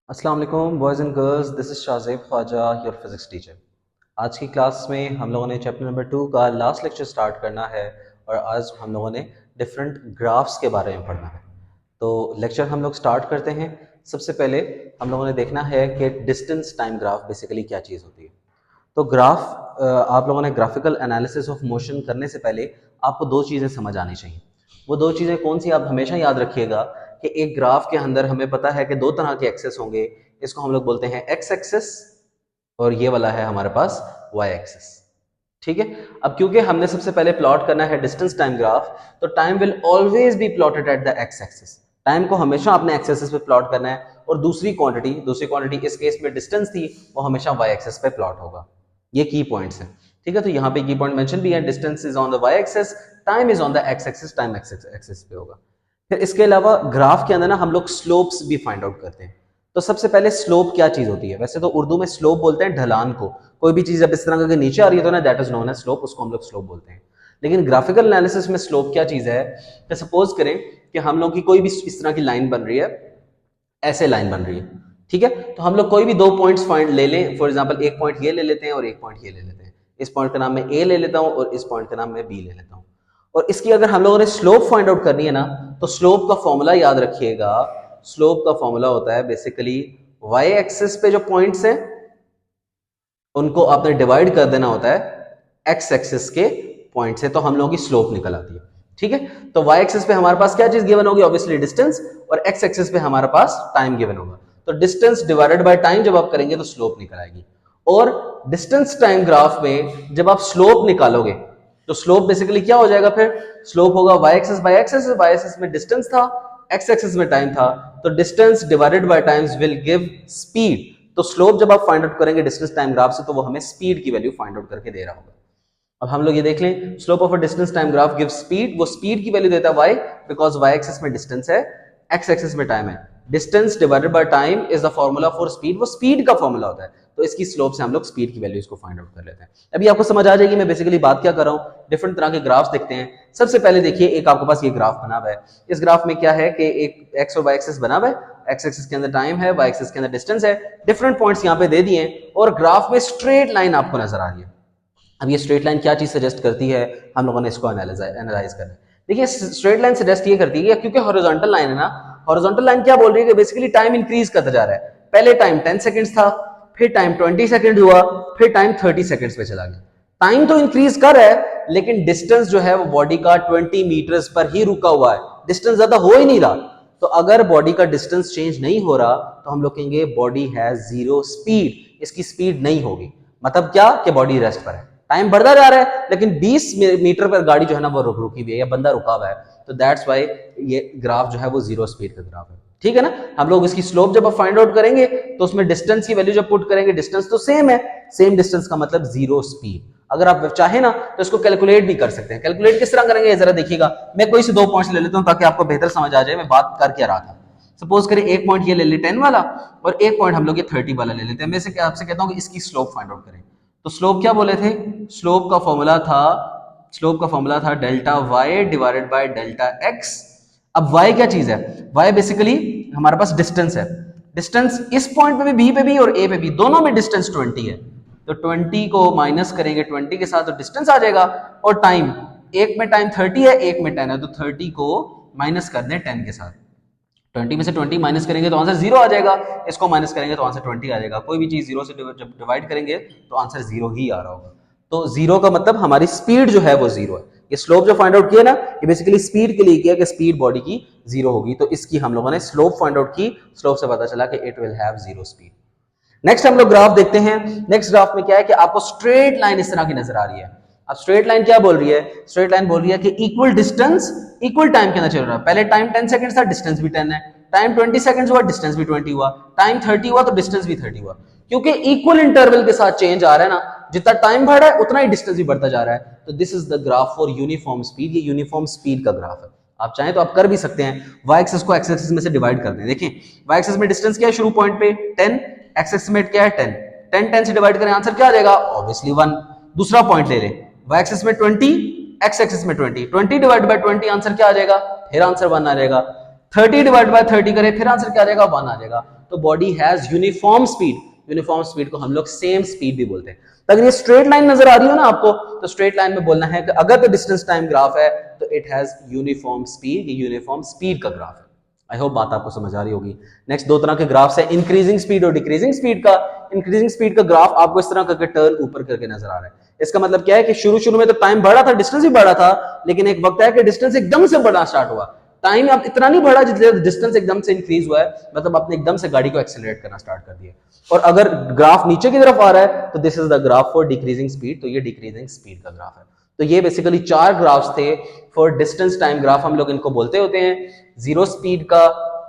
अस्सलाम वालेकुम boys and girls, this is Shazeb Khwaja, your physics teacher. आज की क्लास में हम लोगों ने चैप्टर नंबर 2 का लास्ट लेक्चर स्टार्ट करना है और आज हम लोगों ने डिफरेंट ग्राफ्स के बारे में पढ़ना है। तो लेक्चर हम लोग स्टार्ट करते हैं। सबसे पहले हम लोगों ने देखना है कि डिस्टेंस टाइम ग्राफ बेसिकली क्या चीज़ होती है। तो ग्राफ आप लोगों ने ग्राफिकल एनालिसिस ऑफ मोशन करने से पहले आपको दो चीज़ें समझ आनी चाहिए। वो दो चीज़ें कौन सी, आप हमेशा याद रखिएगा कि एक ग्राफ के अंदर हमें पता है कि दो तरह के एक्सेस होंगे। इसको हम लोग बोलते हैं एक्स एक्सेस और ये वाला है हमारे पास वाई एक्सेस। ठीक है। अब क्योंकि हमने सबसे पहले प्लॉट करना है डिस्टेंस टाइम ग्राफ, तो time will always be plotted at the X axis. Time को हमेशा अपने एक्स एक्सिस पे प्लॉट करना है और दूसरी क्वांटिटी इस केस में डिस्टेंस थी, वो हमेशा वाई एक्सिस पे प्लॉट होगा। ये की पॉइंट्स हैं। ठीक है, तो यहाँ पे की पॉइंट मेंशन भी है, distance is on the Y axis, time is on the X axis, time X axis पे होगा। फिर इसके अलावा ग्राफ के अंदर ना हम लोग स्लोप्स भी फाइंड आउट करते हैं। तो सबसे पहले स्लोप क्या चीज होती है? वैसे तो उर्दू में स्लोप बोलते हैं ढलान को। कोई भी चीज जब इस तरह करके नीचे आ रही है तो ना that is known as slope, उसको हम लोग स्लोप बोलते हैं। लेकिन ग्राफिकल एनालिसिस में स्लोप क्या चीज है कि सपोज करें कि हम लोग की कोई भी इस तरह की लाइन बन रही है, ऐसे लाइन बन रही है। ठीक है, तो हम लोग कोई भी दो पॉइंट्स फाइंड ले लें। फॉर एग्जांपल एक पॉइंट ये ले लेते हैं और एक पॉइंट ये ले लेते हैं। इस पॉइंट का नाम मैं ए ले लेता हूं और इस पॉइंट का नाम मैं बी ले लेता हूं। और इसकी अगर हम लोगों ने स्लोप फाइंड आउट करनी है ना, तो स्लोप का फॉर्मूला याद रखिएगा। स्लोप का फॉर्मूला होता है बेसिकली वाई एक्सिस पे जो पॉइंट्स हैं उनको आपने डिवाइड कर देना होता है एक्स एक्सिस के पॉइंट से, तो हम लोगों की स्लोप निकल आती है। ठीक है, तो वाई एक्सिस पे हमारे पास क्या चीज गिवन होगी? Obviously distance. और एक्स एक्सिस पे हमारे पास टाइम गिवन होगा। तो डिस्टेंस डिवाइडेड बाय टाइम जब आप करेंगे तो स्लोप निकल आएगी। और डिस्टेंस टाइम ग्राफ में जब आप स्लोप निकालोगे तो स्लोप बेसिकली क्या हो जाएगा? फिर स्लोप होगा Y axis by axis. Y axis में डिस्टेंस था, एक्स एक्सिस में टाइम था, तो distance divided by times will give speed. तो स्लोप जब आप फाइंड आउट करेंगे डिस्टेंस टाइम ग्राफ से, तो वो हमें स्पीड की वैल्यू फाइंड आउट करके दे रहा होगा। अब हम लोग ये देख लें, slope of a distance time graph give speed. वो स्पीड की वैल्यू देता है वाई, बिकॉज वाई एक्सिस में डिस्टेंस है, एक्स एक्सिस में टाइम है। Distance divided by time is the formula for speed. वो स्पीड का फॉर्मूला होता है, तो इसकी स्लोप से हम लोग स्पीड की वैल्यू इसको फाइंड आउट कर लेते हैं। अभी आपको समझ आ जाएगी मैं बेसिकली बात क्या कर रहा हूं। डिफरेंट तरह के ग्राफ्स देखते हैं। सबसे पहले देखिए, एक आपके पास ये ग्राफ बना हुआ है। इस ग्राफ में क्या है कि एक एक्स और वाई एक्सिस बना हुआ है। एक्स एक्सिस के अंदर टाइम है, वाई एक्सिस के अंदर डिस्टेंस है। डिफरेंट पॉइंट्स यहाँ पे दे दिए हैं और ग्राफ में स्ट्रेट लाइन आपको नजर आ रही है। अब ये स्ट्रेट लाइन क्या चीज सजेस्ट करती है? हम लोगों ने इसको एनालाइज करना है। देखिए, स्ट्रेट लाइन सजेस्ट ये करती है कि क्योंकि हॉरिजॉन्टल लाइन है ना, हॉरिजॉन्टल लाइन क्या बोल रही है कि बेसिकली टाइम इंक्रीज करता जा रहा है। पहले टाइम 10 सेकंड्स था, फिर टाइम 20 सेकंड हुआ, फिर टाइम 30 सेकंड्स पे चला गया। टाइम तो इंक्रीज कर रहा है, लेकिन डिस्टेंस जो है वो बॉडी का 20 मीटर्स पर ही रुका हुआ है। डिस्टेंस ज्यादा हो ही नहीं रहा। तो अगर बॉडी का डिस्टेंस चेंज नहीं हो रहा तो हम लोग कहेंगे बॉडी हैज जीरो स्पीड। इसकी स्पीड नहीं होगी। मतलब क्या कि बॉडी रेस्ट पर है। टाइम बढ़ता जा रहा है लेकिन 20 मीटर पर गाड़ी जो है ना वो रुकी हुई है या बंदा रुका हुआ है। तो दैट्स वाई ये ग्राफ जो है वो जीरो स्पीड का ग्राफ है। ठीक है ना। हम लोग इसकी स्लोप जब आप फाइंड आउट करेंगे तो उसमें डिस्टेंस की वैल्यू जब पुट करेंगे, डिस्टेंस तो सेम है, सेम डिस्टेंस का मतलब जीरो स्पीड। अगर आप चाहे ना तो इसको कैलकुलेट भी कर सकते हैं। कैलकुलेट किस तरह करेंगे जरा देखिएगा। मैं कोई से दो पॉइंट्स ले लेता हूं ताकि आपको बेहतर समझ आ जाए मैं बात कर क्या रहा था। सपोज करें एक पॉइंट ये ले ले 10 वाला और एक पॉइंट हम लोग ये 30 वाला ले लेते हैं। मैं से आपसे कहता हूं कि इसकी स्लोप फाइंड आउट करें। तो स्लोप क्या बोले थे? स्लोप का फॉर्मूला था delta Y divided by delta X. अब वाई क्या चीज है? वाई बेसिकली हमारे पास डिस्टेंस है। डिस्टेंस इस पॉइंट पे भी, बी पे भी और ए पे भी, दोनों में डिस्टेंस 20 है। तो 20 को माइनस करेंगे 20 के साथ तो डिस्टेंस आ जाएगा। और टाइम, एक में टाइम 30 है, एक में 10 है, तो 30 को माइनस कर दें 10 के साथ। 20 में से 20 माइनस करेंगे तो आंसर जीरो आ जाएगा। इसको माइनस करेंगे तो आंसर 20 आ जाएगा। कोई भी चीज जीरो से जब डिवाइड करेंगे तो आंसर जीरो ही आ रहा होगा। तो जीरो का मतलब हमारी स्पीड जो है वो जीरो है। ये स्लोप जो फाइंड आउट किया ना, ये बेसिकली स्पीड के लिए किया कि स्पीड बॉडी की जीरो होगी। तो इसकी हम लोगों ने स्लोप फाइंड आउट की। स्लोप से पता चला कि it will have zero speed. Next हम लोग ग्राफ देखते हैं। नेक्स्ट ग्राफ में क्या है कि आपको स्ट्रेट लाइन इस तरह की नजर आ रही है। अब स्ट्रेट लाइन क्या बोल रही है? स्ट्रेट लाइन बोल रही है कि इक्वल डिस्टेंस इक्वल टाइम के अंदर चल रहा है। पहले टाइम 10 सेकंड था, डिस्टेंस भी 10 है। टाइम 20 सेकंड्स हुआ, डिस्टेंस भी 20 हुआ। टाइम 30 हुआ तो डिस्टेंस भी 30 हुआ। क्योंकि इक्वल इंटरवल के साथ चेंज आ रहा है ना, जितना टाइम बढ़ रहा है उतना ही डिस्टेंस भी बढ़ता जा रहा है। तो this is the graph for uniform speed. ये यूनिफॉर्म स्पीड का ग्राफ है। आप चाहें तो आप कर भी सकते हैं। वाई एक्सिस को एक्स एक्सिस में से डिवाइड कर दें। देखिए, वाई एक्सिस में डिस्टेंस क्या है शुरू पॉइंट पे? 10। एक्स एक्सिस में क्या है? 10। 10 से डिवाइड करें, आंसर क्या आ जाएगा? ऑब्वियसली 1। दूसरा पॉइंट ले लें, वाई एक्सिस में 20, एक्स एक्सिस में 20। 20 डिवाइड बाय 20 आंसर क्या आ जाएगा? फिर आंसर 1 आ जाएगा। 30 डिवाइड बाय 30 करें, फिर आंसर क्या आ जाएगा? 1 आ जाएगा। तो body has uniform speed, uniform speed को हम लोग सेम स्पीड भी बोलते हैं। तो अगर ये स्ट्रेट लाइन नजर आ रही हो ना आपको, तो स्ट्रेट लाइन में बोलना है कि अगर तो डिस्टेंस टाइम ग्राफ है तो इट हैज यूनिफॉर्म स्पीड, ये यूनिफॉर्म स्पीड का ग्राफ है। आई होप बात आपको समझ आ रही होगी। नेक्स्ट दो तरह के ग्राफ्स है, इंक्रीजिंग स्पीड और डिक्रीजिंग स्पीड का। इंक्रीजिंग स्पीड का ग्राफ आपको इस तरह करके टर्न ऊपर करके नजर आ रहा है। इसका मतलब क्या है कि शुरू में तो टाइम बढ़ा था, डिस्टेंस भी बढ़ा था, लेकिन एक वक्त है कि डिस्टेंस एकदम से बढ़ना स्टार्ट हुआ। टाइम अब इतना नहीं बढ़ा जितने डिस्टेंस एकदम से इंक्रीज हुआ है, मतलब आपने एकदम से गाड़ी को एक्सेलरेट करना स्टार्ट कर दिया। और अगर ग्राफ नीचे की तरफ आ रहा है तो this is the graph for decreasing speed, तो ये डिक्रीजिंग स्पीड का ग्राफ है। तो ये बेसिकली चार ग्राफ्स थे फॉर डिस्टेंस टाइम ग्राफ, हम लोग इनको बोलते होते हैं जीरो स्पीड का,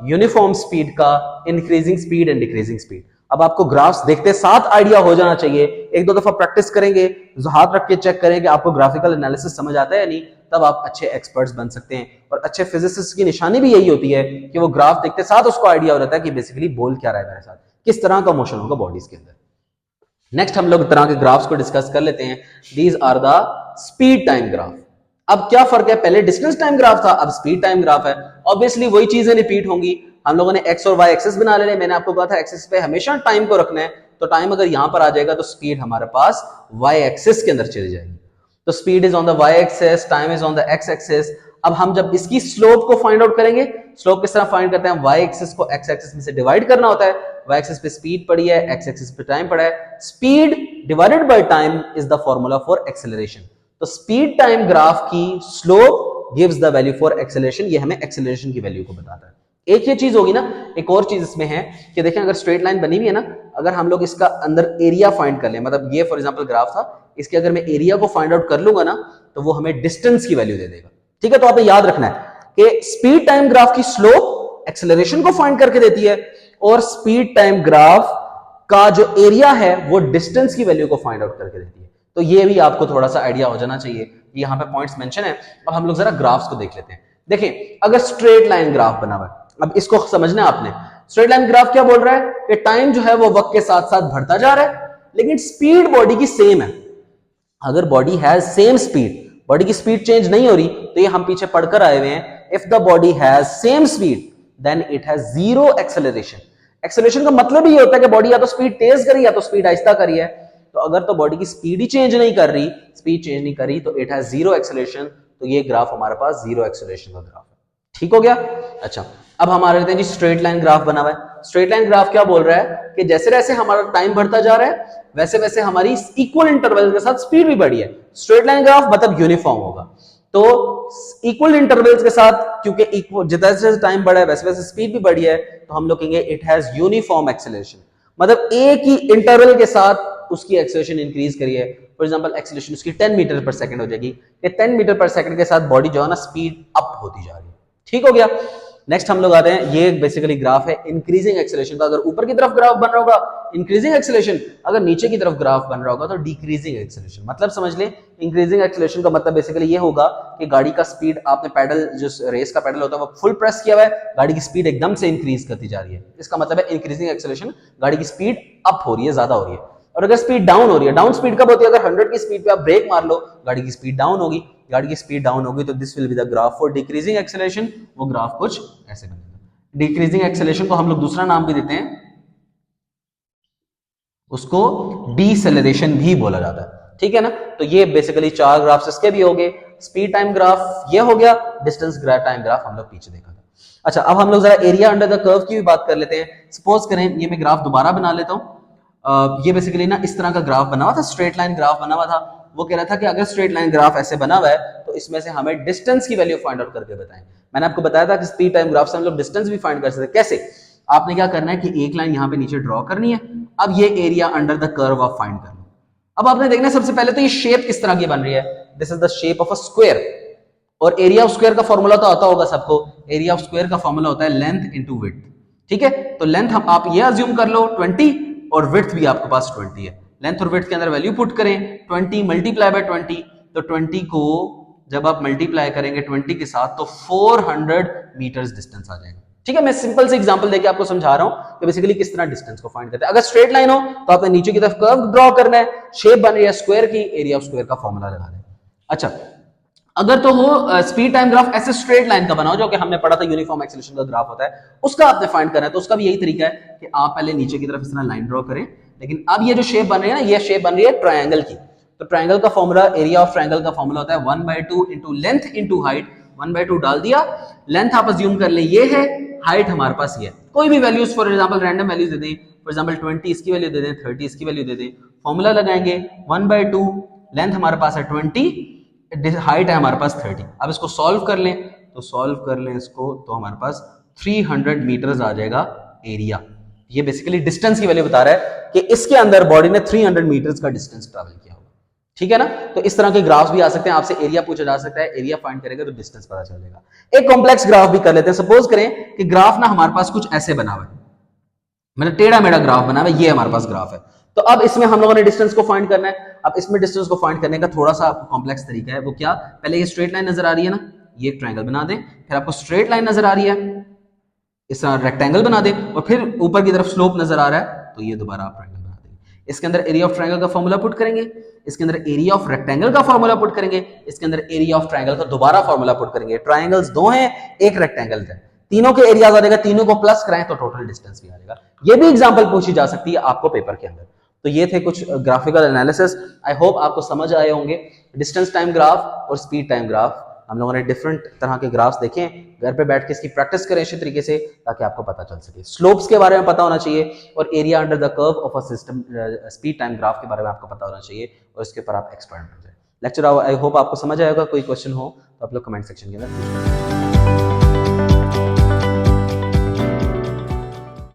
यूनिफॉर्म स्पीड का, increasing speed and decreasing speed. अब आपको ग्राफ्स देखते साथ आइडिया हो जाना चाहिए, एक दो दफा प्रैक्टिस करेंगे, हाथ रख के चेक करेंगे आपको ग्राफिकल एनालिसिस समझ आता है या नहीं, तब आप अच्छे एक्सपर्ट्स बन सकते हैं। और अच्छे फिजिसिस्ट की निशानी भी यही होती है कि वो ग्राफ देखते साथ उसको आइडिया हो जाता है कि बेसिकली बोल क्या रहा है मेरे साथ, किस तरह का मोशन होगा बॉडीज के अंदर। नेक्स्ट हम लोग तरह के ग्राफ्स को डिस्कस कर लेते हैं। These are the speed time graph. अब क्या फर्क है, पहले डिस्टेंस टाइम ग्राफ था, अब स्पीड टाइम ग्राफ है। ऑब्वियसली वही चीजें रिपीट होंगी। हम लोगों ने एक्स और वाई एक्सिस बना लेने, मैंने आपको कहा था एक्सिस पे हमेशा टाइम को रखना है, तो टाइम अगर यहां पर आ जाएगा तो स्पीड हमारे पास वाई एक्सिस के अंदर चली जाएगी। तो speed is on the Y axis, time is on the X axis. अब हम जब इसकी स्लोप को फाइंड आउट करेंगे, स्लोप किस तरह फाइंड करते हैं, वाई एक्सिस को एक्स एक्सिस में से डिवाइड करना होता है। वाई एक्सिस पे स्पीड पड़ी है, एक्स एक्सिस पे टाइम पड़ा है, speed divided by time is the formula for acceleration. तो स्पीड टाइम ग्राफ की slope gives the value for acceleration, ये हमें एक्सेलरेशन की वैल्यू को बताता है। एक ये चीज होगी ना, एक और चीज इसमें है कि देखें अगर स्ट्रेट लाइन बनी हुई है ना, अगर हम लोग इसका अंदर एरिया फाइंड कर लें, मतलब ये फॉर एग्जांपल ग्राफ था, इसके अगर मैं एरिया को फाइंड आउट कर लूंगा ना, तो वो हमें डिस्टेंस की वैल्यू दे देगा। ठीक है, तो आपने याद रखना है कि स्पीड टाइम ग्राफ की स्लोप एक्सेलरेशन को फाइंड करके देती है, और स्पीड टाइम ग्राफ का जो एरिया है वो डिस्टेंस की वैल्यू को फाइंड आउट करके देती है। तो ये भी आपको थोड़ा सा आइडिया हो जाना चाहिए, यहाँ पे पॉइंट्स मेंशन है। अब हम लोग जरा ग्राफ्स को देख लेते हैं। देखिए अगर स्ट्रेट लाइन ग्राफ बना हुआ है, अब इसको समझना है आपने। स्ट्रेट लाइन ग्राफ क्या बोल रहा है कि टाइम जो है वो वक्त के साथ साथ बढ़ता जा रहा है, लेकिन स्पीड बॉडी की सेम है। अगर body has same speed, body की स्पीड चेंज नहीं हो रही, तो ये हम पीछे पढ़कर आए हुए हैं, if the body has same speed then it has zero acceleration. Acceleration का मतलब ही होता है कि बॉडी या तो स्पीड तेज करी या तो स्पीड आहिस्ता करी है। तो अगर तो बॉडी की स्पीड ही चेंज नहीं कर रही, स्पीड चेंज नहीं कर रही, तो इट हैज जीरो एक्सेलरेशन। तो ये ग्राफ हमारे पास जीरो एक्सेलरेशन का ग्राफ है। ठीक हो गया। अच्छा, अब हमारे लेते हैं जी स्ट्रेट लाइन ग्राफ बना हुआ है। स्ट्रेट लाइन ग्राफ क्या बोल रहा है कि जैसे जैसे हमारा टाइम बढ़ता जा रहा है, वैसे वैसे हमारी इक्वल इंटरवल के साथ स्पीड भी बढ़ी है। स्ट्रेट लाइन ग्राफ मतलब यूनिफॉर्म होगा, तो इक्वल इंटरवल्स के साथ, क्योंकि इक्वल जैसे जैसे टाइम बढ़ा है वैसे वैसे स्पीड भी बढ़ी है, तो हम लोग कहेंगे इट हैज यूनिफॉर्म एक्सेलरेशन। मतलब एक ही इंटरवल के साथ उसकी एक्सेलरेशन इंक्रीज करी है। फॉर एग्जांपल एक्सेलरेशन उसकी 10 मीटर पर सेकंड हो जाएगी, कि 10 मीटर पर सेकंड के साथ बॉडी जो है ना स्पीड अप होती जा रही है। ठीक हो गया। नेक्स्ट हम लोग आते हैं, ये बेसिकली ग्राफ है इंक्रीजिंग एक्सेलरेशन का। अगर ऊपर की तरफ ग्राफ बन रहा होगा इंक्रीजिंग एक्सेलरेशन, अगर नीचे की तरफ ग्राफ बन रहा होगा तो डिक्रीजिंग एक्सेलरेशन। मतलब समझ लें, इंक्रीजिंग एक्सेलरेशन का मतलब बेसिकली ये होगा कि गाड़ी का स्पीड, आपने पैडल, जो रेस का पैडल होता है वो फुल प्रेस किया हुआ है, गाड़ी की स्पीड एकदम से इंक्रीज करती जा रही है, इसका मतलब है इंक्रीजिंग एक्सेलरेशन, गाड़ी की स्पीड अप हो रही है, ज्यादा हो रही है। और अगर स्पीड डाउन हो रही है, डाउन स्पीड कब होती है, अगर 100 की स्पीड पे आप ब्रेक मार लो, गाड़ी की स्पीड डाउन होगी, गाड़ी की स्पीड डाउन होगी, तो this will be the graph for decreasing acceleration. वो ग्राफ कुछ ऐसे बनेगा। डिक्रीजिंग एक्सेलरेशन को हम लोग दूसरा नाम भी देते हैं, उसको डीसेलरेशन भी बोला जाता है। ठीक है ना। तो ये बेसिकली चार ग्राफ्स इसके भी हो गए। स्पीड टाइम ग्राफ ये हो गया, डिस्टेंस टाइम ग्राफ हम लोग पीछे देखा था। अच्छा, अब हम लोग जरा एरिया अंडर द कर्व की भी बात कर लेते हैं। सपोज करें ये मैं ग्राफ दोबारा बना लेता हूं। ये बेसिकली ना इस तरह का ग्राफ बना हुआ था, स्ट्रेट लाइन ग्राफ बना हुआ था। वो कह रहा था कि अगर स्ट्रेट लाइन ग्राफ ऐसे बना हुआ है तो इसमें से हमें डिस्टेंस की वैल्यू फाइंड आउट करके बताएं। मैंने आपको बताया था कि स्पीड टाइम ग्राफ से हम लोग डिस्टेंस भी फाइंड कर सकते हैं। कैसे? आपने क्या करना है कि एक लाइन यहाँ पे नीचे ड्रॉ करनी है। अब ये एरिया अंडर द कर्व आप फाइंड कर लो। अब आपने देखना है सबसे पहले तो ये शेप किस तरह की बन रही है। This is the shape of a square, और एरिया ऑफ स्क्वायर का फॉर्मूला तो आता होगा सबको। एरिया ऑफ स्क्वायर का फॉर्मूला होता है लेंथ इनटू विड्थ। ठीक है, तो लेंथ हम आप ये अज्यूम कर लो 20, और विड्थ भी आपके पास 20 है। लेंथ और विड्थ के अंदर वैल्यू पुट करें, 20 मल्टीप्लाई बाय 20, तो 20 को जब आप मल्टीप्लाई करेंगे 20 के साथ तो 400 मीटर्स डिस्टेंस आ जाएगा। ठीक है, मैं सिंपल से एग्जांपल देके आपको समझा रहा हूं कि बेसिकली किस तरह डिस्टेंस को फाइंड करते हैं। अगर स्ट्रेट लाइन हो तो आपने नीचे की तरफ कर्व ड्रॉ करना है, शेप बन रही है स्क्वायर की, एरिया ऑफ स्क्वायर का फॉर्मूला लगा दें। अच्छा, अगर तो हो स्पीड टाइम ग्राफ ऐसे स्ट्रेट लाइन का बनाओ, जो कि हमने पढ़ा था यूनिफॉर्म एक्सेलरेशन का ग्राफ होता है, उसका आपने फाइंड करना है। तो उसका भी यही तरीका है कि आप पहले नीचे की तरफ इस तरह लाइन ड्रॉ करें, लेकिन अब ये जो शेप बन रही है ना, ये शेप बन रही है ट्रायंगल की। तो ट्रायंगल का फॉर्मूला, एरिया ऑफ ट्रायंगल का फॉर्मूला होता है 1/2 इंटू लेंथ इंटू हाइट। 1/2 डाल दिया, लेंथ आप अज्यूम कर ले ये है, हाइट हमारे पास ये है। कोई भी values for example random values दे दें, फॉर एग्जांपल 20 इसकी वैल्यू दे दें, 30 इसकी वैल्यू दे दें, फॉर्मूला लगाएंगे 1/2, लेंथ हमारे पास है 20, हाइट है हमारे पास 30। अब इसको सॉल्व कर लें, तो सॉल्व कर लें इसको, तो हमारे पास 300 मीटर्स आ जाएगा एरिया। ये बेसिकली डिस्टेंस की वैल्यू बता रहा है कि इसके अंदर बॉडी ने 300 मीटर्स का डिस्टेंस ट्रैवल किया होगा। ठीक है ना। तो इस तरह के ग्राफ्स भी आ सकते हैं, आपसे एरिया पूछा जा सकता है, एरिया फाइंड करेंगे तो डिस्टेंस पता चल जाएगा। एक कॉम्प्लेक्स ग्राफ भी कर लेते हैं। सपोज करें कि ग्राफ ना हमारे पास कुछ ऐसे बना हुआ है, मतलब टेढ़ा मेढ़ा ग्राफ बना हुआ है, ये हमारे पास ग्राफ है। तो अब इसमें हम लोगों ने डिस्टेंस को फाइंड करना है। अब इसमें डिस्टेंस को फाइंड करने का थोड़ा सा कॉम्प्लेक्स तरीका है। वो क्या, पहले ये स्ट्रेट लाइन नजर आ रही है ना, ये एक ट्रायंगल बना दें, फिर आपको स्ट्रेट लाइन नजर आ रही है, इस तरह रेक्टेंगल बना दें, और फिर ऊपर की तरफ स्लोप नजर आ रहा है, तो ये दोबारा आप ट्रायंगल बना देंगे। इसके अंदर एरिया ऑफ ट्रायंगल का फॉर्मूला पुट करेंगे, इसके अंदर एरिया ऑफ रेक्टेंगल का फॉर्मूला पुट करेंगे, इसके अंदर एरिया ऑफ ट्रायंगल का दोबारा फॉर्मूला पुट करेंगे। ट्रायंगल्स दो हैं, एक रेक्टेंगल है, तीनों के एरियाज आ जाएगा, तीनों को प्लस कराएं तो टोटल डिस्टेंस भी आ जाएगा। ये भी एग्जांपल पूछी जा सकती है आपको पेपर के अंदर। तो ये थे कुछ ग्राफिकल एनालिसिस। आई होप आपको समझ आए होंगे। डिस्टेंस टाइम ग्राफ और स्पीड टाइम ग्राफ, हम लोगों ने डिफरेंट तरह के ग्राफ्स देखे हैं। घर पे बैठ के इसकी प्रैक्टिस करें अच्छी तरीके से, ताकि आपको पता चल सके। स्लोप्स के बारे में पता होना चाहिए, और area under the curve of a system, speed time graph के बारे में आपको पता होना चाहिए, और इसके ऊपर आप एक्सपर्ट हो जाए। लेक्चर आई होप आपको समझ आएगा। कोई क्वेश्चन हो तो आप लोग कमेंट सेक्शन के अंदर पूछ सकते हैं।